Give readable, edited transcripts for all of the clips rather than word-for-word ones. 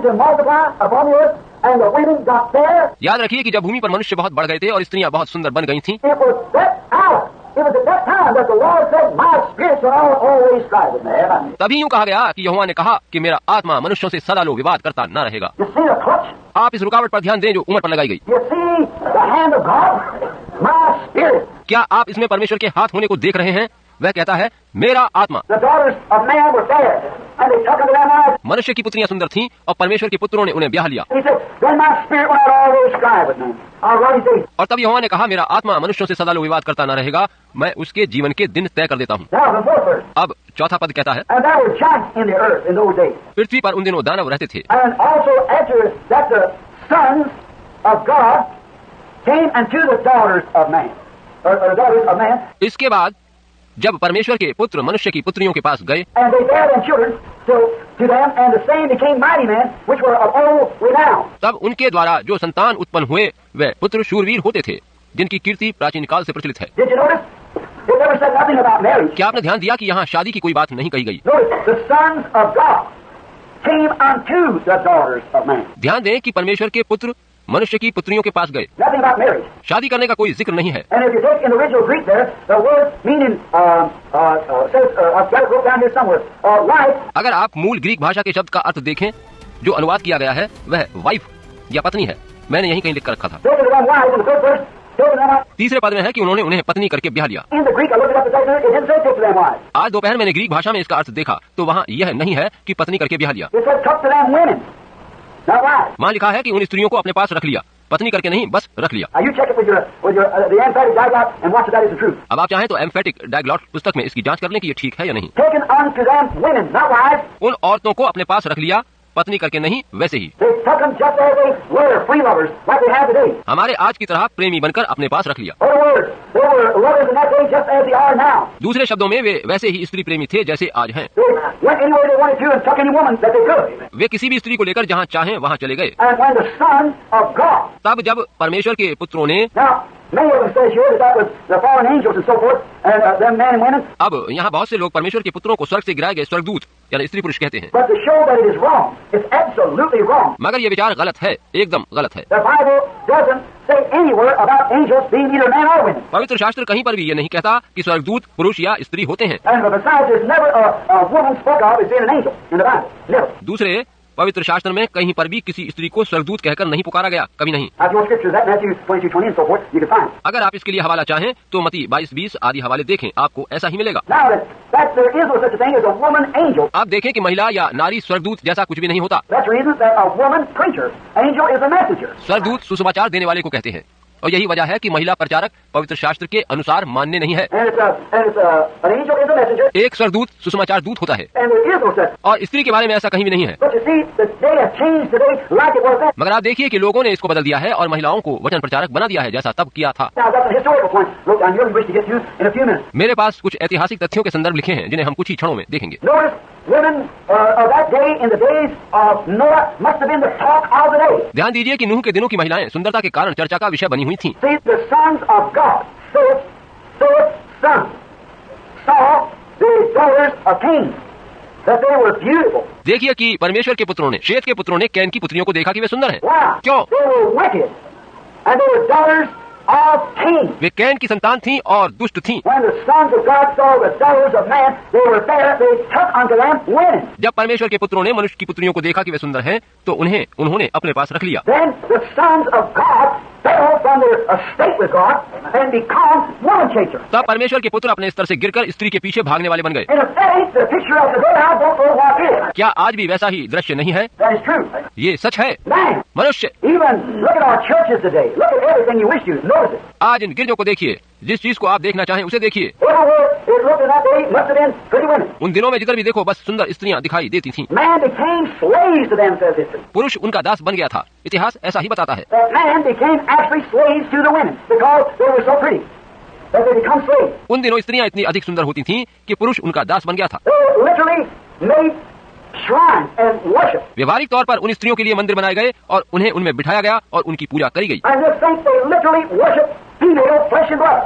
to multiply upon the earth, and the women got there. याद रखिए कि जब भूमि पर मनुष्य बहुत बढ़ गए थे और स्त्रियां बहुत सुंदर बन गई थीं, It was that hour. It was at that time that the Lord said, "My spirit shall always strive with man." तभी यूं कहा गया कि यहोवा ने कहा कि मेरा आत्मा मनुष्यों से सदा लो विवाद करता न रहेगा। You see the clutch? आप इस रुकावट पर ध्यान दें जो उमर पर लगाई गई। You see the hand of God? My spirit. क्या आप इसमें परमेश्वर के हाथ होने को देख रहे हैं? वह कहता है मेरा आत्मा। The daughters of man were fair, and they took unto their wives. मनुष्य की पुत्रियां सुंदर थीं और परमेश्वर के पुत्रों ने उन्हें ब्याह लिया। He said, "Then my spirit went out always strive with man." What he said? और तब यहोवा ने कहा मेरा आत्मा मनुष्यों से सदा लो विवाद करता न रहेगा, मैं उसके जीवन के दिन तय कर देता हूँ। Now the fourth verse. अब चौथा पद कहता है And there were giants in the earth in those days. पृथ्वी पर उन दिनों दानव रहते थे। And also after that the sons of God came unto the daughters of man, or daughters of man, इसके बाद जब परमेश्वर के पुत्र मनुष्य की पुत्रियों के पास गए, and they bare them children to them, and the same became mighty men, which were of old renown. तब उनके द्वारा जो संतान उत्पन्न हुए वे पुत्र शूरवीर होते थे जिनकी कीर्ति प्राचीन काल से प्रचलित है। Did you notice? It never said nothing about marriage. क्या आपने ध्यान दिया कि यहाँ शादी की कोई बात नहीं कही गई? Notice, the sons of God came unto the daughters of man. ध्यान दें कि परमेश्वर के पुत्र मनुष्य की पुत्रियों के पास गए। Nothing about marriage. शादी करने का कोई जिक्र नहीं है। And if you take in the original Greek there, the word meaning says, I've got it wrote down here somewhere, wife. अगर आप मूल ग्रीक भाषा के शब्द का अर्थ देखें जो अनुवाद किया गया है वह वाइफ या पत्नी है। मैंने यहीं कहीं लिख कर रखा था। Taken to them wives in the third verse, taken to them. तीसरे पद में है कि उन्होंने उन्हें पत्नी करके ब्याह लिया। In the Greek, I looked it up this afternoon, it didn't say take to them wives. आज दोपहर मैंने ग्रीक भाषा में इसका अर्थ देखा तो वहाँ यह नहीं है कि पत्नी करके ब्याह लिया। It said took to them women, not wives. वहाँ लिखा है कि उन स्त्रियों को अपने पास रख लिया, पत्नी करके नहीं बस रख लिया। Now you check it with your the emphatic diaglot and watch if that is the truth. अब आप चाहें तो एम्फेटिक डायग्लॉट पुस्तक में इसकी जांच कर लें कि ये ठीक है या नहीं। Taken unto them women, not wives. उन औरतों को अपने पास रख लिया, पत्नी करके नहीं वैसे ही। They took them just as they were, free lovers, like they have today. हमारे आज की तरह प्रेमी बनकर अपने पास रख लिया। In other words, they were lovers in that day just as they are now. दूसरे शब्दों में वे वैसे ही स्त्री प्रेमी थे जैसे आज हैं। They went anywhere they wanted to and took any woman that they could. वे किसी भी स्त्री को लेकर जहाँ चाहें वहाँ चले गए। And when the Son of God, तब जब परमेश्वर के पुत्रों ने, now many of them says here that was the fallen angels and so forth, and them men and women. अब यहाँ बहुत से लोग परमेश्वर के पुत्रों को स्वर्ग से गिराए गए स्वर्गदूत यानी स्त्री पुरुष कहते हैं। But to show that it is wrong, it's absolutely wrong. मगर ये विचार गलत है, एकदम गलत है। The Bible doesn't say anywhere about angels being either men or women. पवित्र शास्त्र कहीं पर भी ये नहीं कहता कि स्वर्गदूत पुरुष या स्त्री होते हैं। And besides, there's never a woman spoke of as being an angel in the Bible. Never. दूसरे पवित्र शास्त्र में कहीं पर भी किसी स्त्री को स्वर्गदूत कहकर नहीं पुकारा गया, कभी नहीं। Now, if you want scriptures, that Matthew 22:20 and so forth, you can find. अगर आप इसके लिए हवाला चाहें तो मत्ती 22:20 आदि हवाले देखें, आपको ऐसा ही मिलेगा। Now that there is no such a thing as a woman angel. आप देखें कि महिला या नारी स्वर्गदूत जैसा कुछ भी नहीं होता। That's the reason that a woman preacher, angel is a messenger. स्वर्गदूत सुसमाचार देने वाले को कहते हैं और यही वजह है कि महिला प्रचारक पवित्र शास्त्र के अनुसार मान्य नहीं है। And an angel is a messenger. एक स्वर्गदूत सुसमाचार दूत होता है And there is no such. और स्त्री के बारे में ऐसा कहीं भी नहीं है। But you see, the day has changed today like it was then. मगर आप देखिए कि लोगों ने इसको बदल दिया है और महिलाओं को वचन प्रचारक बना दिया है जैसा तब किया था। Now, I've got some historical points wrote down here we wish to get to in a few minutes. मेरे पास कुछ ऐतिहासिक तथ्यों के संदर्भ लिखे हैं जिन्हें हम कुछ ही क्षणों में देखेंगे। Notice, women of that day in the days of Noah must have been the talk of the day. ध्यान दीजिए कि नूह के दिनों की महिलाएं सुंदरता के कारण चर्चा का विषय बनी हुई थीं। See, the sons of God, Seth's sons, saw the daughters of Cain, that they were beautiful. देखिए कि परमेश्वर के पुत्रों ने, शेत के पुत्रों ने कैन की पुत्रियों को देखा कि वे सुंदर हैं। Why? क्यों? They were wicked, and they were daughters of Cain. Way can की संतान थीं और दुष्ट थीं। When the sons of God saw the daughters of man, they were fair, they took unto them women. जब परमेश्वर के पुत्रों ने मनुष्य की पुत्रियों को देखा कि वे सुंदर हैं तो उन्होंने अपने पास रख लिया। Then the sons of God fell from their estate with God and become woman chasers. तब परमेश्वर के पुत्र अपने स्तर से गिरकर स्त्री के पीछे भागने वाले बन गए। And if that ain't the picture of the day, I don't know what is. क्या आज भी वैसा ही दृश्य नहीं है? That is true. ये सच है। Man, मनुष्य, even look at our churches today. Look at everything you wish to. Notice it. आज इन गिरजों को देखिए, जिस चीज को आप देखना चाहें उसे देखिए। Everywhere it looked in that day must have been pretty women. उन दिनों में जिधर भी देखो बस सुंदर स्त्रियां दिखाई देती थीं। Man became slaves to them, says history. पुरुष उनका दास बन गया था, इतिहास ऐसा ही बताता है। That man became actually slaves to the women because they were so pretty that they become slaves. उन दिनों स्त्रियां इतनी अधिक सुंदर होती थीं कि पुरुष उनका दास बन गया था। They were literally made shrines and worship. व्यवहारिक तौर पर उन स्त्रियों के लिए मंदिर बनाए गए और उन्हें उनमें बिठाया गया और उनकी पूजा करी गई। And this thing, they literally worship female flesh and blood.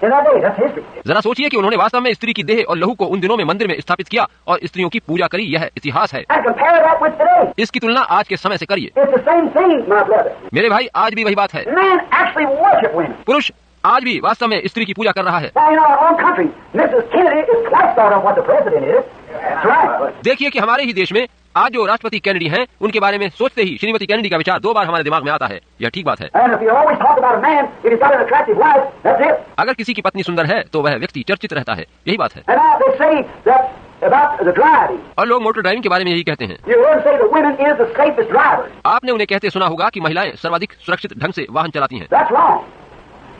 in that day. That's history. जरा सोचिए कि उन्होंने वास्तव में स्त्री की देह और लहू को उन दिनों में मंदिर में स्थापित किया और स्त्रियों की पूजा करी। यह इतिहास है। And compare that with today. इसकी तुलना आज के समय से करिए। It's the same thing, my brother. मेरे भाई, आज भी वही बात है। Men actually worship women. पुरुष आज भी वास्तव में स्त्री की पूजा कर रहा है। Now, in our own country, Mrs. Kennedy is twice thought of what the president is. That's right. देखिए कि हमारे ही देश में आज जो राष्ट्रपति कैनेडी हैं, उनके बारे में सोचते ही श्रीमती कैनेडी का विचार 2 बार हमारे दिमाग में आता है। यह ठीक बात है। And if you always talk about a man, if he's got an attractive wife, that's it. अगर किसी की पत्नी सुंदर है तो वह व्यक्ति चर्चित रहता है। यही बात है। And now they say that about the driving. और लोग मोटर ड्राइविंग के बारे में यही कहते हैं। You heard them say that women is the safest drivers. आपने उन्हें कहते सुना होगा कि महिलाएं सर्वाधिक सुरक्षित ढंग से वाहन चलाती हैं। That's wrong.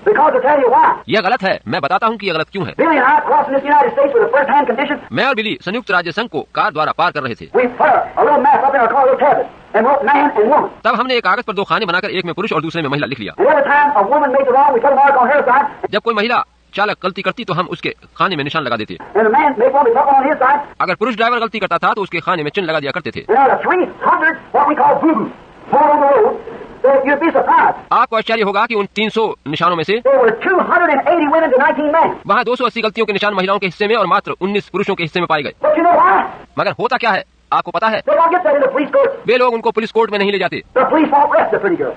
Because I'll tell you why. यह गलत है। मैं बताता हूँ कि यह गलत क्यों है। Billy and I crossing this United States with a first-hand condition. मैं और बिली संयुक्त राज्य संघ को कार द्वारा पार कर रहे थे। We put a little map up in our car, little cabin, and wrote man and woman. तब हमने एक कागज पर 2 खाने बनाकर एक में पुरुष और दूसरे में महिला लिख लिया। And every time a woman made the wrong, we put a mark on her side. जब कोई महिला चालक गलती करती तो हम उसके खाने में निशान लगा देते। And the man made one, we put one on his side. अगर पुरुष ड्राइवर गलती करता था तो उसके खाने में चिन्ह लगा दिया करते थे। And out of 300, what we call boo-boos, more on the road, that you'd be surprised. आपको आश्चर्य होगा कि उन 300 निशानों में से There were 280 women to 19 men. वहाँ 280 गलतियों के निशान महिलाओं के हिस्से में और मात्र 19 पुरुषों के हिस्से में पाए गए। But you know why? मगर होता क्या है आपको पता है? They don't get that in the police court. वे लोग उनको पुलिस कोर्ट में नहीं ले जाते। The police won't arrest the pretty girl.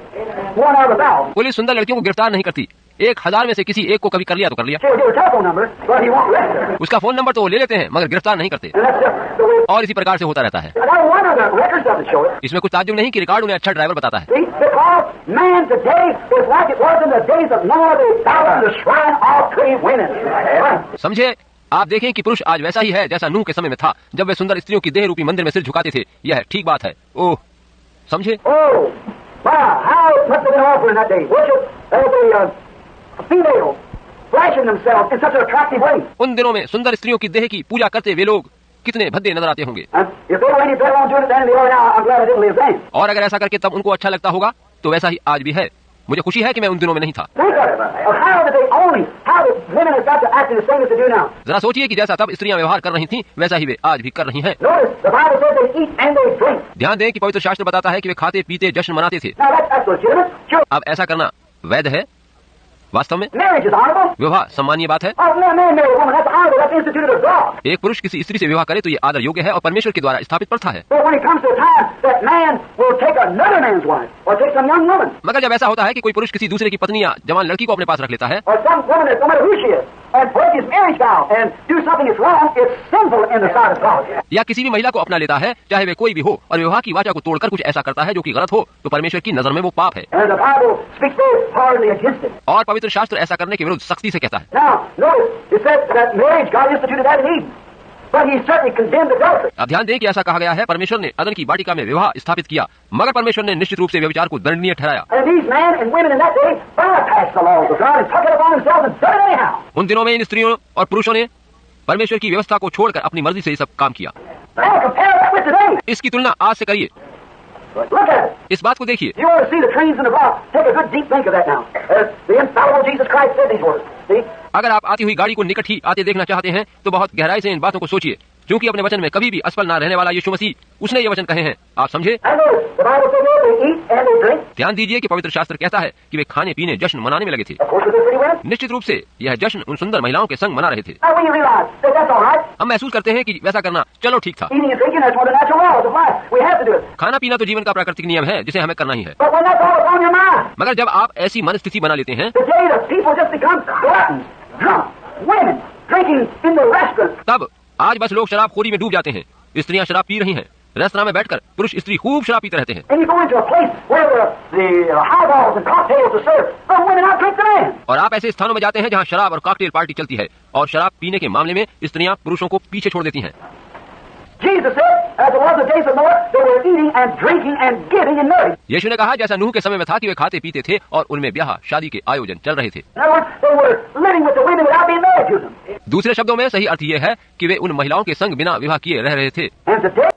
One out of 1,000. Police सुंदर लड़कियों को गिरफ्तार नहीं करती। 1000 में से किसी एक को कभी कर लिया तो कर लिया। She'll give her telephone number, but he won't arrest her. उसका फोन नंबर तो वो ले लेते हैं मगर गिरफ्तार नहीं करते। And that's just the way. और इसी प्रकार से होता रहता है। Now, one of the records doesn't show it. इसमें कुछ ताज्जुब नहीं कि रिकॉर्ड उन्हें अच्छा ड्राइवर बताता है। See, because man today is like it was in the days of Noah, they fell in the shrine of pretty women. समझे? आप देखें कि पुरुष आज वैसा ही है जैसा नूह के समय में था, जब वे सुंदर स्त्रियों की देह रूपी मंदिर में सिर झुकाते थे। यह ठीक बात है। ओह, समझे? Oh, wow, how much they been offering that day? Worship of the female flashing themselves in such an attractive way. उन दिनों में सुंदर स्त्रियों की देह की पूजा करते वे लोग कितने भद्दे नजर आते होंगे। And if they were any better on doing it then than they are now, I'm glad I didn't live then. और अगर ऐसा करके तब उनको अच्छा लगता होगा तो वैसा ही आज भी है। मुझे खुशी है कि मैं उन दिनों में नहीं था। Think of it. Of how did they only, how the women have got to act in the same as they do now. जरा सोचिए कि जैसा तब स्त्रियां व्यवहार कर रही थीं वैसा ही वे आज भी कर रही हैं। Notice, the Bible says they eat and they drink. ध्यान दें कि पवित्र शास्त्र बताता है कि वे खाते पीते जश्न मनाते थे। Now that's legitimate. Sure. अब ऐसा करना वैध है? वास्तव में Marriage is honorable. विवाह सम्मानीय बात है। Oh, man marry a woman, that's honorable. That's instituted of God. एक पुरुष किसी स्त्री से विवाह करे तो ये आदर योग्य है और परमेश्वर के द्वारा स्थापित प्रथा है। But when it comes to a time that man will take another man's wife or take some young woman मगर जब ऐसा होता है कि कोई पुरुष किसी दूसरे की पत्नी या जवान लड़की को अपने पास रख लेता है or some woman that no matter who she is and break his marriage vow and do something that's wrong, it's sinful in the sight of God. या किसी भी महिला को अपना लेता है चाहे वे कोई भी हो और विवाह की वाचा को तोड़कर कुछ ऐसा करता है जो कि गलत हो तो परमेश्वर की नजर में वो पाप है। And the Bible speaks very hardly against it. और पवित्र शास्त्र ऐसा करने के विरुद्ध सख्ती से कहता है। Now, notice, it says that marriage, God instituted that in Eden. But he certainly condemned adultery. अब ध्यान दें कि ऐसा कहा गया है परमेश्वर ने अदन की वाटिका में विवाह स्थापित किया मगर परमेश्वर ने निश्चित रूप से व्यभिचार को दंडनीय ठहराया। And these men and women in that day bypassed the laws of God and took it upon themselves and done it anyhow. उन दिनों में इन स्त्रियों और पुरुषों ने परमेश्वर की व्यवस्था को छोड़कर अपनी मर्जी से ये सब काम किया। Now compare that with today. इसकी तुलना आज से करिए। Look at it. इस बात को देखिए। You want to see the trees in the rock? Take a good deep think of that now. As the infallible Jesus Christ said these words. See? अगर आप आती हुई गाड़ी को निकट ही आते देखना चाहते हैं तो बहुत गहराई से इन बातों को सोचिए क्योंकि अपने वचन में कभी भी असफल न रहने वाला यीशु मसीह उसने ये वचन कहे हैं। आप समझे? And notice, the Bible says they eat and they drink. ध्यान दीजिए कि पवित्र शास्त्र कहता है कि वे खाने पीने जश्न मनाने में लगे थे। Of course, with the pretty women. निश्चित रूप से यह जश्न उन सुंदर महिलाओं के संग मना रहे थे। Now we realize that that's all right. हम महसूस करते हैं कि वैसा करना चलो ठीक था। Eating and drinking, that's one of the natural laws of life. We have to do it. खाना पीना तो जीवन का प्राकृतिक नियम है जिसे हमें करना ही है। But when that's all upon your mind, मगर जब आप ऐसी मन स्थिति बना लेते हैं today the people just become gluttons, drunk, women drinking in the restaurants. तब आज बस लोग शराबखोरी में डूब जाते हैं। स्त्रियां शराब पी रही हैं। रेस्तरां में बैठकर पुरुष स्त्री खूब शराब पीते रहते हैं। And you go into a place where the highballs and cocktails are served, the women out drink the men. और आप ऐसे स्थानों में जाते हैं जहां शराब और कॉकटेल पार्टी चलती है और शराब पीने के मामले में स्त्रियां पुरुषों को पीछे छोड़ देती हैं। Jesus said, as it was the days of Noah, they were eating and drinking and giving in marriage. यीशु ने कहा जैसा नूह के समय में था कि वे खाते पीते थे और उनमें ब्याह शादी के आयोजन चल रहे थे। In other words, they were living with the women without being married to them. दूसरे शब्दों में सही अर्थ ये है कि वे उन महिलाओं के संग बिना विवाह किए रह रहे थे। And today,